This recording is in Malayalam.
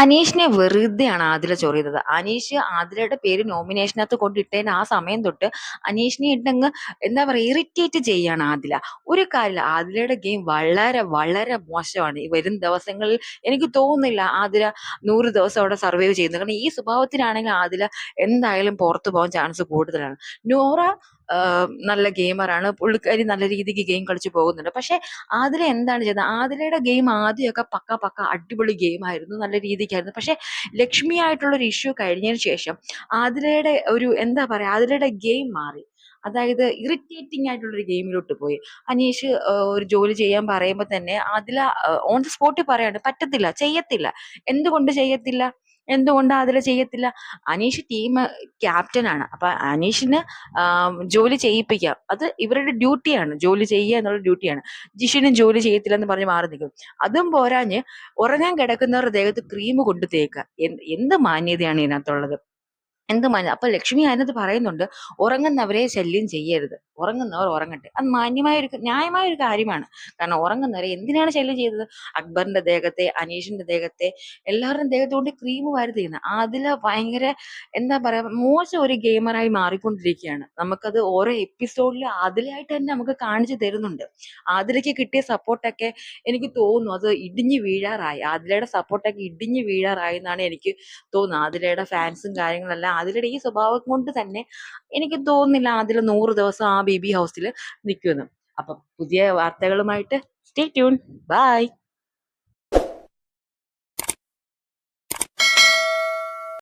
അനീഷിനെ വെറുതെയാണ് ആദില ചൊറിയുന്നത്. അനീഷ് ആദിലയുടെ പേര് നോമിനേഷനകത്ത് കൊണ്ടിട്ടതിന് ആ സമയം തൊട്ട് അനീഷിനെ ഇട്ടങ്ങ് എന്താ പറയുക ഇറിറ്റേറ്റ് ചെയ്യാണ് ആദില. ഒരു കാര്യമില്ല, ആദിലയുടെ ഗെയിം വളരെ വളരെ മോശമാണ്. ഈ വരും ദിവസങ്ങളിൽ എനിക്ക് തോന്നുന്നില്ല ആദില 100 ദിവസം അവിടെ സർവൈവ് ചെയ്യുന്നത്. കാരണം ഈ സ്വഭാവത്തിനാണെങ്കിൽ ആദില എന്തായാലും പുറത്തു പോകാൻ ചാൻസ് കൂടുതലാണ്. നോറ നല്ല ഗെയിമറാണ്, പുള്ളിക്കാരി നല്ല രീതിക്ക് ഗെയിം കളിച്ചു പോകുന്നുണ്ട്. പക്ഷെ ആദില എന്താണ് ചെയ്തത്? ആദിലയുടെ ഗെയിം ആദ്യമൊക്കെ പക്ക പക്ക അടിപൊളി ഗെയിം ആയിരുന്നു, നല്ല രീതിക്കായിരുന്നു. പക്ഷെ ലക്ഷ്മി ആയിട്ടുള്ള ഒരു ഇഷ്യൂ കഴിഞ്ഞതിന് ശേഷം ആദിലയുടെ ഒരു എന്താ പറയാ, ആദിലയുടെ ഗെയിം മാറി. അതായത് ഇറിറ്റേറ്റിംഗ് ആയിട്ടുള്ള ഒരു ഗെയിമിലോട്ട് പോയി. അനീഷ് ഒരു ജോലി ചെയ്യാൻ പറയുമ്പോൾ തന്നെ ആദില ഓൺ ദി സ്പോട്ടിൽ പറയാണ് പറ്റത്തില്ല, ചെയ്യത്തില്ല. എന്തുകൊണ്ട് ചെയ്യത്തില്ല? എന്തുകൊണ്ട് ആദില ചെയ്യത്തില്ല? അനീഷ് ടീം ക്യാപ്റ്റനാണ്. അപ്പൊ അനീഷിന് ജോലി ചെയ്യിപ്പിക്കാം, അത് ഇവരുടെ ഡ്യൂട്ടിയാണ്, ജോലി ചെയ്യുക എന്നുള്ള ഡ്യൂട്ടിയാണ്. ജിഷിനും ജോലി ചെയ്യത്തില്ലെന്ന് പറഞ്ഞ് മാറി നിൽക്കും. അതും പോരാഞ്ഞ് ഉറങ്ങാൻ കിടക്കുന്നവരുടെ ദേഹത്ത് ക്രീം കൊണ്ട് തേക്കുക. എന്ത് മാന്യതയാണ് ഇതിനകത്തുള്ളത്? എന്ത് മാന്യ? അപ്പൊ ലക്ഷ്മി അതിനകത്ത് പറയുന്നുണ്ട്, ഉറങ്ങുന്നവരെ ശല്യം ചെയ്യരുത്, ഉറങ്ങുന്നവർ ഉറങ്ങട്ടെ. അത് മാന്യമായ ഒരു ന്യായമായ ഒരു കാര്യമാണ്. കാരണം ഉറങ്ങുന്നവരെ എന്തിനാണ് ശല്യം ചെയ്തത്? അക്ബറിന്റെ ദേഹത്തെ, അനീഷിന്റെ ദേഹത്തെ, എല്ലാവരുടെയും ദേഹത്ത് കൊണ്ട് ക്രീം വാരി തരുന്നത്. അതില് ഭയങ്കര എന്താ പറയാ, മോശം ഒരു ഗെയിമറായി മാറിക്കൊണ്ടിരിക്കുകയാണ്. നമുക്കത് ഓരോ എപ്പിസോഡിൽ അതിലായിട്ട് തന്നെ നമുക്ക് കാണിച്ചു തരുന്നുണ്ട്. ആദിലയ്ക്ക് കിട്ടിയ സപ്പോർട്ടൊക്കെ എനിക്ക് തോന്നുന്നു അത് ഇടിഞ്ഞു വീഴാറായി. ആദിലയുടെ സപ്പോർട്ടൊക്കെ ഇടിഞ്ഞു വീഴാറായി എന്നാണ് എനിക്ക് തോന്നുന്നു. ആദിലയുടെ ഫാൻസും കാര്യങ്ങളെല്ലാം ആദിലയുടെ ഈ സ്വഭാവം കൊണ്ട് തന്നെ എനിക്ക് തോന്നുന്നില്ല ആദില 100 ദിവസം ആ ബേബി ഹൗസിൽ നിൽക്കുമെന്ന്. അപ്പൊ പുതിയ വാർത്തകളുമായിട്ട് സ്റ്റേ ട്യൂൺ. ബൈ.